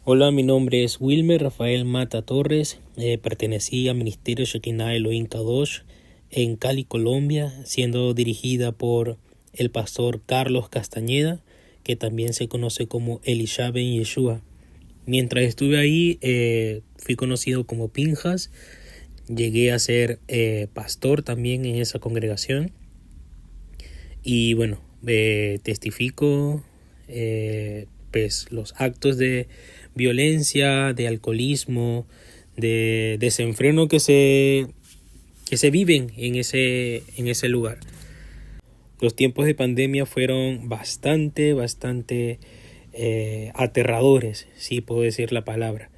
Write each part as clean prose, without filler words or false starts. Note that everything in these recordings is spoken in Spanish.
Hola, mi nombre es Wilmer Rafael Mata Torres. Pertenecí al Ministerio Shekinah Elohim Kadosh en Cali, Colombia, siendo dirigida por el pastor Carlos Castañeda, que también se conoce como Elisha Ben Yeshua. Mientras estuve ahí, fui conocido como Pinjas. Llegué a ser pastor también en esa congregación. Y bueno, testifico pues los actos de violencia, de alcoholismo, de desenfreno que se viven en ese lugar. Los tiempos de pandemia fueron bastante aterradores, si puedo decir la palabra,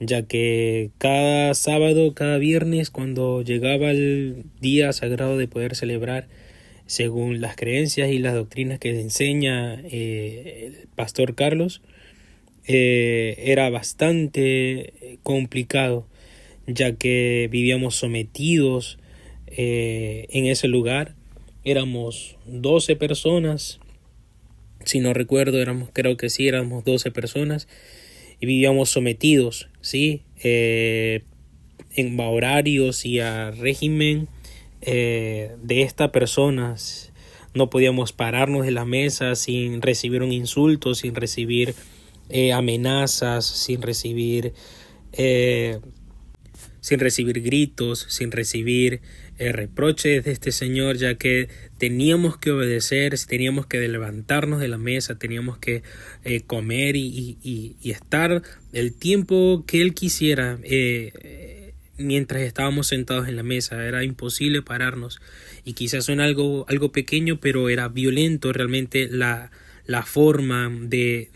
ya que cada sábado, cada viernes, cuando llegaba el día sagrado de poder celebrar según las creencias y las doctrinas que enseña el pastor Carlos, era bastante complicado, ya que vivíamos sometidos en ese lugar. Éramos 12 personas, si no recuerdo, éramos 12 personas y vivíamos sometidos, ¿sí? En horarios y a régimen de estas personas. No podíamos pararnos de la mesa sin recibir un insulto, sin recibir amenazas, sin recibir gritos, sin recibir reproches de este señor, ya que teníamos que obedecer, teníamos que levantarnos de la mesa, teníamos que comer y estar el tiempo que él quisiera mientras estábamos sentados en la mesa. Era imposible pararnos, y quizás suena algo pequeño, pero era violento realmente la forma de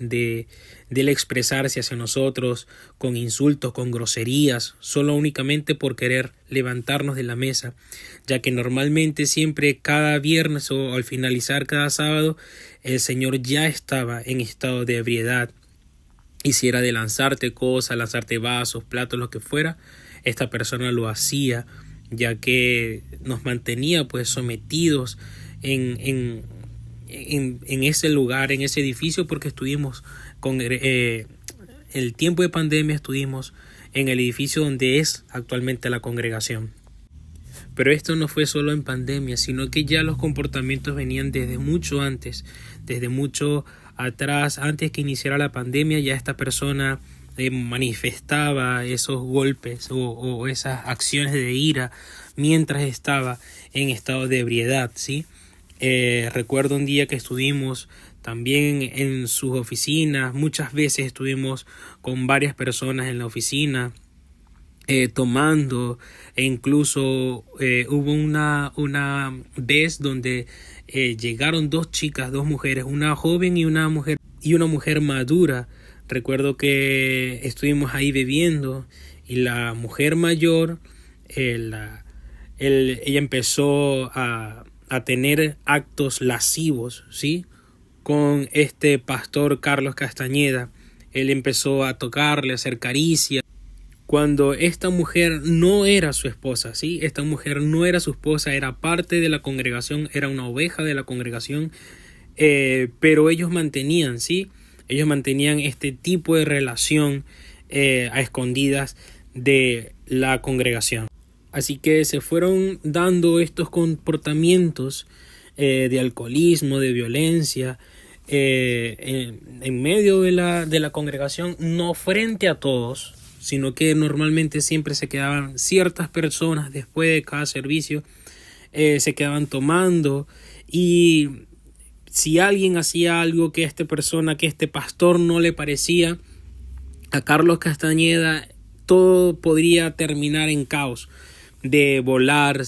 él expresarse hacia nosotros, con insultos, con groserías, solo únicamente por querer levantarnos de la mesa, ya que normalmente siempre cada viernes o al finalizar cada sábado el Señor ya estaba en estado de ebriedad, y si era de lanzarte cosas, lanzarte vasos, platos, lo que fuera, esta persona lo hacía, ya que nos mantenía pues sometidos en ese lugar, en ese edificio, porque estuvimos con el tiempo de pandemia, estuvimos en el edificio donde es actualmente la congregación. Pero esto no fue solo en pandemia, sino que ya los comportamientos venían desde mucho antes, desde mucho atrás. Antes que iniciara la pandemia, ya esta persona manifestaba esos golpes o esas acciones de ira mientras estaba en estado de ebriedad, ¿sí? Recuerdo un día que estuvimos también en sus oficinas. Muchas veces estuvimos con varias personas en la oficina tomando, e incluso hubo una vez donde llegaron dos chicas, dos mujeres, una joven y una mujer madura. Recuerdo que estuvimos ahí bebiendo, y la mujer mayor, ella empezó a tener actos lascivos, ¿sí? Con este pastor Carlos Castañeda. Él empezó a tocarle, a hacer caricias, cuando esta mujer no era su esposa, ¿sí? Esta mujer no era su esposa, era parte de la congregación, era una oveja de la congregación, pero ellos mantenían, ¿sí? Ellos mantenían este tipo de relación a escondidas de la congregación. Así que se fueron dando estos comportamientos de alcoholismo, de violencia, en medio de la congregación, no frente a todos, sino que normalmente siempre se quedaban ciertas personas después de cada servicio, se quedaban tomando, y si alguien hacía algo que este pastor no le parecía, a Carlos Castañeda todo podría terminar en caos, de volar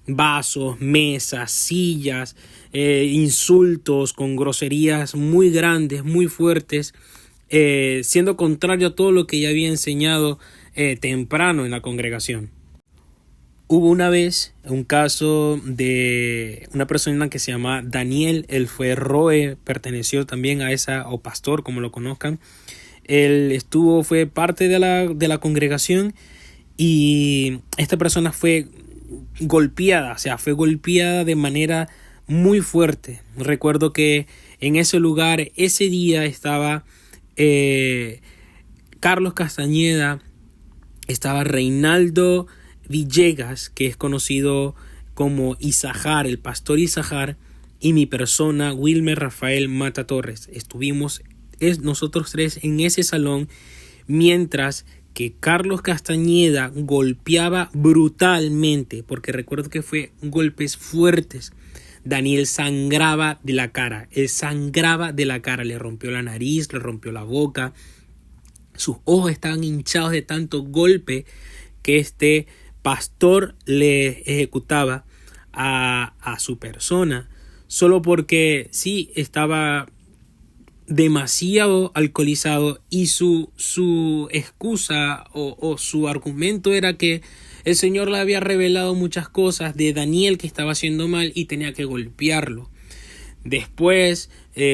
vasos, mesas, sillas, insultos con groserías muy grandes, muy fuertes, siendo contrario a todo lo que ya había enseñado temprano en la congregación. Hubo una vez un caso de una persona que se llama Daniel. Él fue Roe, perteneció también a o pastor, como lo conozcan. Él fue parte de la congregación, y esta persona fue golpeada de manera muy fuerte. Recuerdo que en ese lugar, ese día estaba Carlos Castañeda, estaba Reinaldo Villegas, que es conocido como Izahar, el pastor Izahar, y mi persona, Wilmer Rafael Mata Torres. Estuvimos nosotros tres en ese salón, mientras que Carlos Castañeda golpeaba brutalmente, porque recuerdo que fue golpes fuertes. Daniel sangraba de la cara, él sangraba de la cara, le rompió la nariz, le rompió la boca, sus ojos estaban hinchados de tanto golpe que este pastor le ejecutaba a su persona, solo porque sí estaba demasiado alcoholizado, y su excusa o su argumento era que el Señor le había revelado muchas cosas de Daniel que estaba haciendo mal y tenía que golpearlo. Después,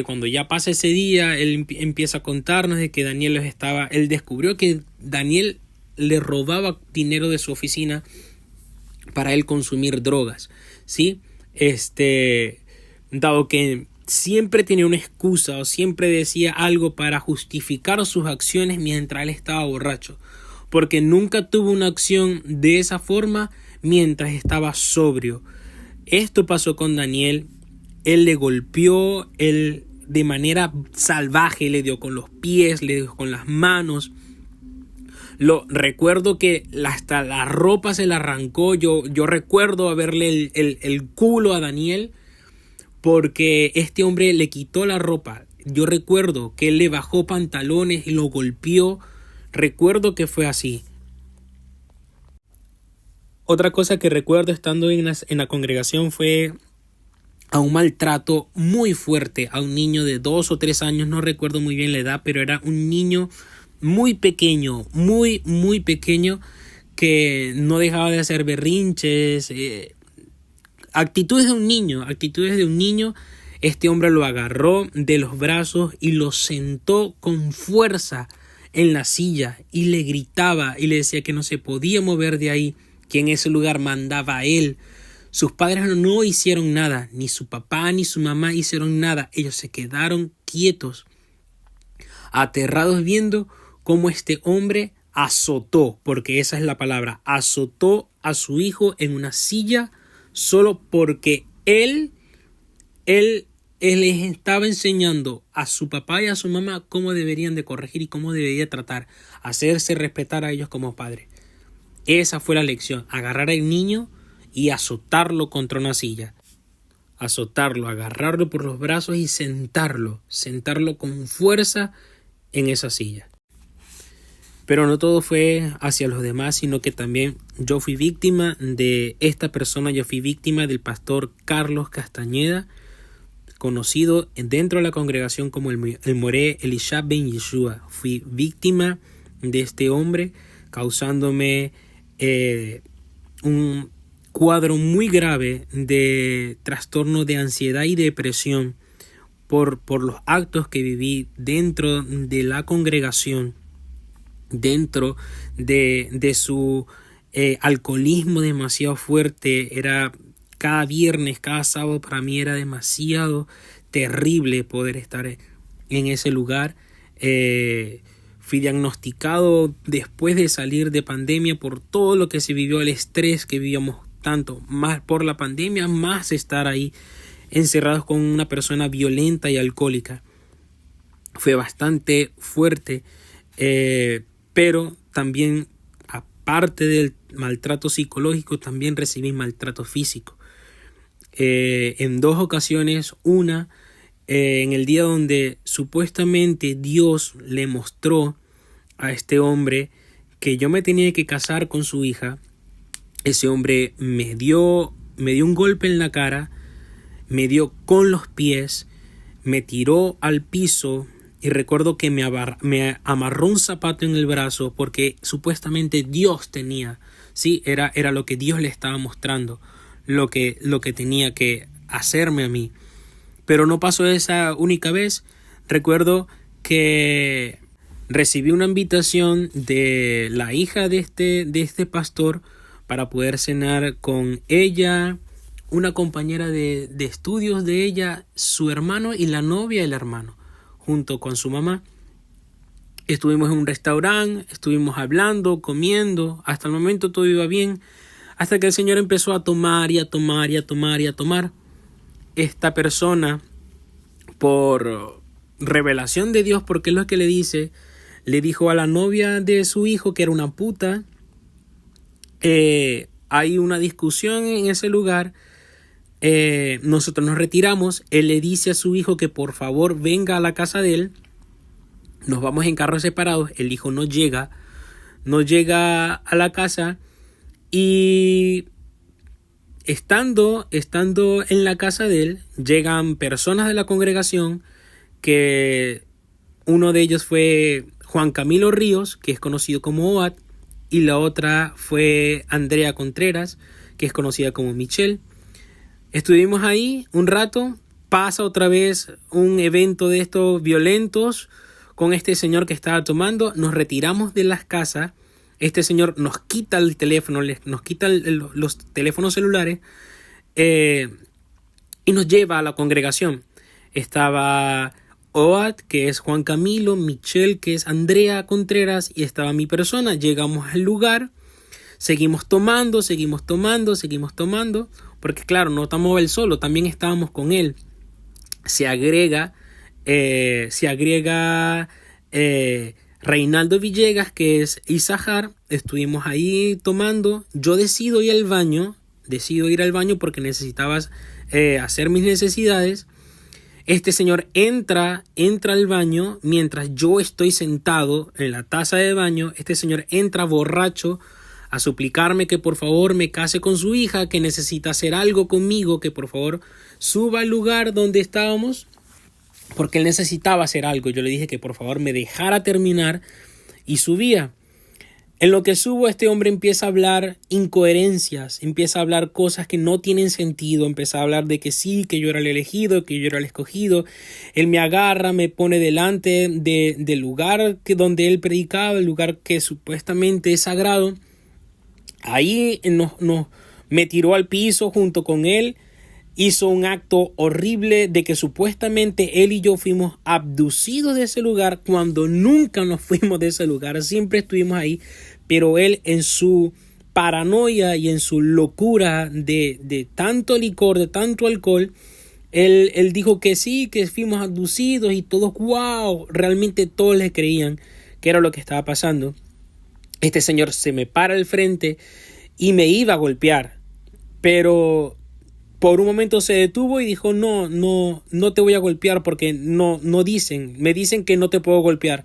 cuando ya pasa ese día, él empieza a contarnos de que él descubrió que Daniel le robaba dinero de su oficina para él consumir drogas, ¿sí? Dado que siempre tenía una excusa o siempre decía algo para justificar sus acciones mientras él estaba borracho, porque nunca tuvo una acción de esa forma mientras estaba sobrio. Esto pasó con Daniel. Él le golpeó, él de manera salvaje le dio con los pies, le dio con las manos. Recuerdo que hasta la ropa se le arrancó. Yo recuerdo haberle el culo a Daniel, porque este hombre le quitó la ropa. Yo recuerdo que él le bajó pantalones y lo golpeó. Recuerdo que fue así. Otra cosa que recuerdo estando en la congregación fue a un maltrato muy fuerte a un niño de 2 o 3 años, no recuerdo muy bien la edad, pero era un niño muy pequeño, muy pequeño, que no dejaba de hacer berrinches, actitudes de un niño. Este hombre lo agarró de los brazos y lo sentó con fuerza en la silla y le gritaba y le decía que no se podía mover de ahí, que en ese lugar mandaba a él. Sus padres no hicieron nada, ni su papá ni su mamá hicieron nada. Ellos se quedaron quietos, aterrados, viendo cómo este hombre azotó, porque esa es la palabra, azotó a su hijo en una silla solo porque él les estaba enseñando a su papá y a su mamá cómo deberían de corregir y cómo debería tratar, hacerse respetar a ellos como padres. Esa fue la lección: agarrar al niño y azotarlo contra una silla. Azotarlo, agarrarlo por los brazos y sentarlo con fuerza en esa silla. Pero no todo fue hacia los demás, sino que también yo fui víctima de esta persona. Yo fui víctima del pastor Carlos Castañeda, conocido dentro de la congregación como el Moré Elisha Ben Yeshua. Fui víctima de este hombre, causándome un cuadro muy grave de trastorno de ansiedad y depresión por los actos que viví dentro de la congregación, dentro de su alcoholismo demasiado fuerte. Era cada viernes, cada sábado, para mí era demasiado terrible poder estar en ese lugar. Fui diagnosticado después de salir de pandemia por todo lo que se vivió, el estrés que vivíamos, tanto más por la pandemia, más estar ahí encerrados con una persona violenta y alcohólica. Fue bastante fuerte, pero también, aparte del maltrato psicológico, también recibí maltrato físico. En 2 ocasiones, una en el día donde supuestamente Dios le mostró a este hombre que yo me tenía que casar con su hija. Ese hombre me dio un golpe en la cara, me dio con los pies, me tiró al piso, y recuerdo que me amarró un zapato en el brazo, porque supuestamente Dios tenía, sí, era lo que Dios le estaba mostrando, lo que tenía que hacerme a mí. Pero no pasó esa única vez. Recuerdo que recibí una invitación de la hija de este pastor para poder cenar con ella, una compañera de estudios de ella, su hermano y la novia del hermano, junto con su mamá. Estuvimos en un restaurante, estuvimos hablando, comiendo, hasta el momento todo iba bien, hasta que el Señor empezó a tomar y a tomar y a tomar y a tomar. Esta persona, por revelación de Dios, porque es lo que le dice, le dijo a la novia de su hijo que era una puta. Hay una discusión en ese lugar. Nosotros nos retiramos. Él le dice a su hijo que por favor venga a la casa de él. Nos vamos en carros separados. El hijo no llega a la casa. Y estando en la casa de él, llegan personas de la congregación, que uno de ellos fue Juan Camilo Ríos, que es conocido como OAT, y la otra fue Andrea Contreras, que es conocida como Michelle. Estuvimos ahí un rato. Pasa otra vez un evento de estos violentos con este señor que estaba tomando. Nos retiramos de las casas. Este señor nos quita el teléfono, nos quita los teléfonos celulares, y nos lleva a la congregación. Estaba OAT, que es Juan Camilo, Michelle, que es Andrea Contreras, y estaba mi persona. Llegamos al lugar, seguimos tomando, porque claro, no estamos él solo, también estábamos con él. Se agrega Reinaldo Villegas, que es Isahar. Estuvimos ahí tomando. Yo decido ir al baño porque necesitaba hacer mis necesidades. Este señor entra al baño mientras yo estoy sentado en la taza de baño. Este señor entra borracho a suplicarme que por favor me case con su hija, que necesita hacer algo conmigo, que por favor suba al lugar donde estábamos, porque él necesitaba hacer algo. Yo le dije que por favor me dejara terminar y subía. En lo que subo, este hombre empieza a hablar incoherencias, empieza a hablar cosas que no tienen sentido, empieza a hablar de que sí, que yo era el elegido, que yo era el escogido. Él me agarra, me pone delante del lugar donde él predicaba, el lugar que supuestamente es sagrado. Ahí me tiró al piso junto con él. Hizo un acto horrible de que supuestamente él y yo fuimos abducidos de ese lugar, cuando nunca nos fuimos de ese lugar, siempre estuvimos ahí. Pero él, en su paranoia y en su locura de tanto licor, de tanto alcohol, él dijo que sí, que fuimos abducidos, y todos, wow, realmente todos le creían que era lo que estaba pasando. Este señor se me para al frente y me iba a golpear, pero por un momento se detuvo y dijo, no te voy a golpear porque me dicen que no te puedo golpear.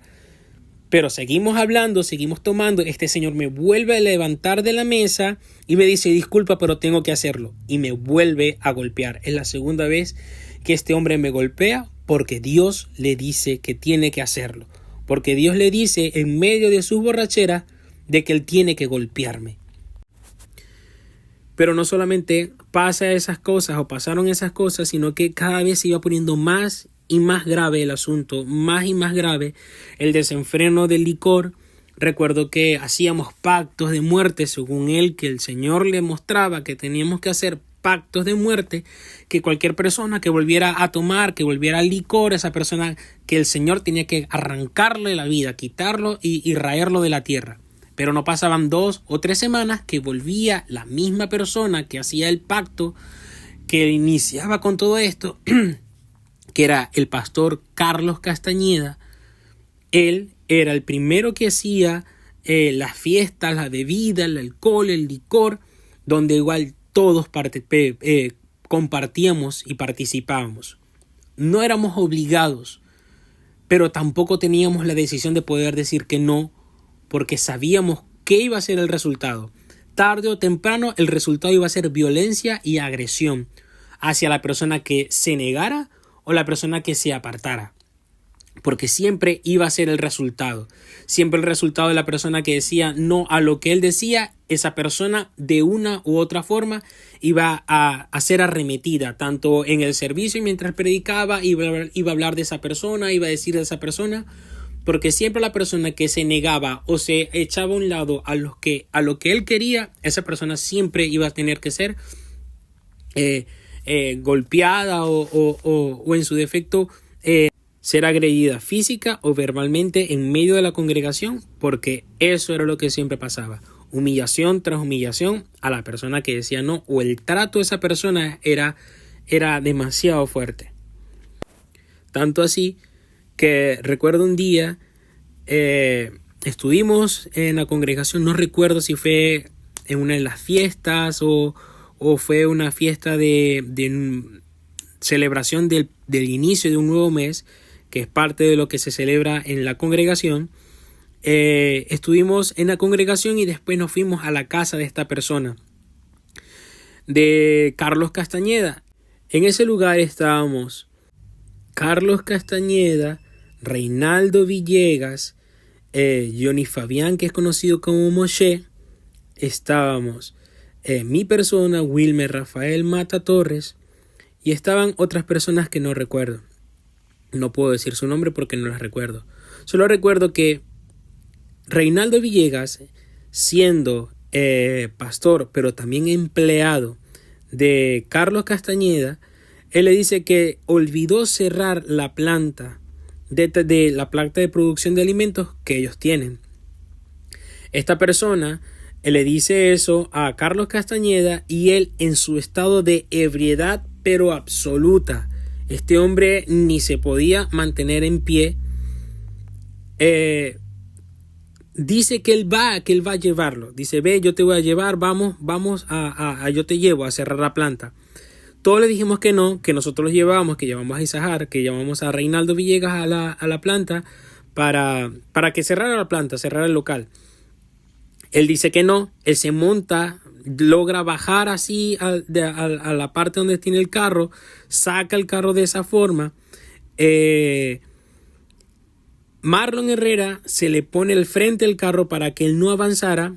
Pero seguimos hablando, seguimos tomando. Este señor me vuelve a levantar de la mesa y me dice, disculpa, pero tengo que hacerlo. Y me vuelve a golpear. Es la segunda vez que este hombre me golpea, porque Dios le dice que tiene que hacerlo. Porque Dios le dice en medio de su borrachera de que él tiene que golpearme. Pero no solamente pasaron esas cosas, sino que cada vez se iba poniendo más y más grave el asunto, más y más grave el desenfreno del licor. Recuerdo que hacíamos pactos de muerte, según él, que el Señor le mostraba que teníamos que hacer pactos de muerte, que cualquier persona que volviera a tomar, que volviera al licor, esa persona, que el Señor tenía que arrancarle la vida, quitarlo y raerlo de la tierra. Pero no pasaban 2 o 3 semanas que volvía la misma persona que hacía el pacto, que iniciaba con todo esto, que era el pastor Carlos Castañeda. Él era el primero que hacía las fiestas, la bebida, el alcohol, el licor, donde igual todos compartíamos y participábamos. No éramos obligados, pero tampoco teníamos la decisión de poder decir que no, porque sabíamos qué iba a ser el resultado. Tarde o temprano el resultado iba a ser violencia y agresión hacia la persona que se negara o la persona que se apartara. Porque siempre iba a ser el resultado. Siempre el resultado de la persona que decía no a lo que él decía, esa persona de una u otra forma iba a ser arremetida, tanto en el servicio mientras predicaba, iba a hablar de esa persona, iba a decir de esa persona. Porque siempre la persona que se negaba o se echaba a un lado a lo que él quería, esa persona siempre iba a tener que ser golpeada o en su defecto ser agredida física o verbalmente en medio de la congregación, porque eso era lo que siempre pasaba. Humillación tras humillación a la persona que decía no, o el trato de esa persona era demasiado fuerte. Tanto así que recuerdo un día, estuvimos en la congregación, no recuerdo si fue en una de las fiestas o fue una fiesta de celebración del inicio de un nuevo mes, que es parte de lo que se celebra en la congregación. Estuvimos en la congregación y después nos fuimos a la casa de esta persona, de Carlos Castañeda. En ese lugar estábamos Carlos Castañeda, Reinaldo Villegas, Johnny Fabián, que es conocido como Moshe. Estábamos mi persona, Wilmer Rafael Mata Torres, y estaban otras personas que no recuerdo. No puedo decir su nombre porque no las recuerdo. Solo recuerdo que Reinaldo Villegas, siendo pastor, pero también empleado de Carlos Castañeda, él le dice que olvidó cerrar la planta de la planta de producción de alimentos que ellos tienen. Esta persona le dice eso a Carlos Castañeda y él, en su estado de ebriedad pero absoluta, este hombre ni se podía mantener en pie, dice que él va a llevarlo. Dice: ve, yo te voy a llevar, vamos yo te llevo a cerrar la planta. Todos le dijimos que no, que nosotros los llevábamos, que llevamos a Isahar, que llevamos a Reinaldo Villegas a la planta para que cerrara la planta, cerrara el local. Él dice que no, él se monta, logra bajar así a la parte donde tiene el carro, saca el carro de esa forma. Marlon Herrera se le pone al frente del carro para que él no avanzara.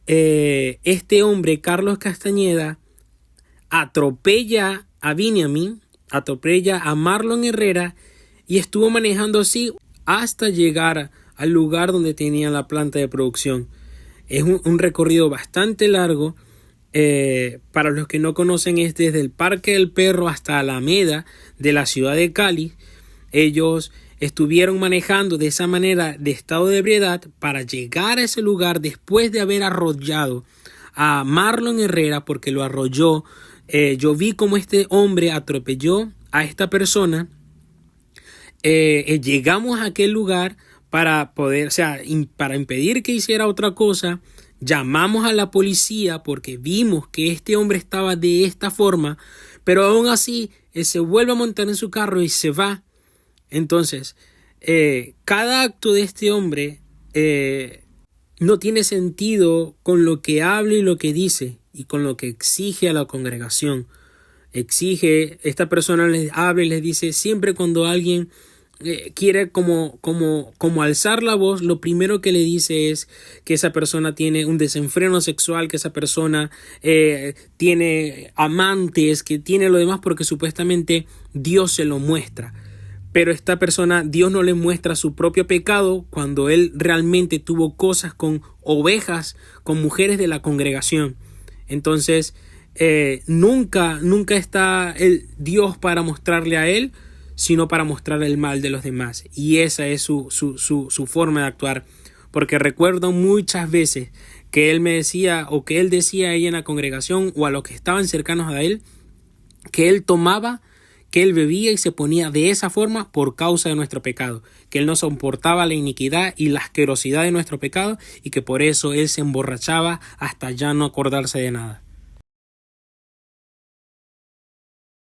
Este hombre, Carlos Castañeda, atropella a Binyamin, atropella a Marlon Herrera y estuvo manejando así hasta llegar al lugar donde tenía la planta de producción. Es un recorrido bastante largo. Para los que no conocen, es desde el Parque del Perro hasta Alameda de la ciudad de Cali. Ellos estuvieron manejando de esa manera, de estado de ebriedad, para llegar a ese lugar después de haber arrollado a Marlon Herrera, porque lo arrolló. Yo vi cómo este hombre atropelló a esta persona. Llegamos a aquel lugar para poder, para impedir que hiciera otra cosa. Llamamos a la policía porque vimos que este hombre estaba de esta forma, pero aún así él se vuelve a montar en su carro y se va. Entonces, cada acto de este hombre no tiene sentido con lo que habla y lo que dice y con lo que exige a la congregación. Esta persona les habla y les dice, siempre cuando alguien quiere como alzar la voz, lo primero que le dice es que esa persona tiene un desenfreno sexual, que esa persona tiene amantes, que tiene lo demás porque supuestamente Dios se lo muestra. Pero esta persona, Dios no le muestra su propio pecado cuando él realmente tuvo cosas con ovejas, con mujeres de la congregación. Entonces, nunca está el Dios para mostrarle a él, sino para mostrar el mal de los demás. Y esa es su forma de actuar. Porque recuerdo muchas veces que él me decía, o que él decía ahí en la congregación, o a los que estaban cercanos a él, que él tomaba, que él bebía y se ponía de esa forma por causa de nuestro pecado, que él no soportaba la iniquidad y la asquerosidad de nuestro pecado y que por eso él se emborrachaba hasta ya no acordarse de nada.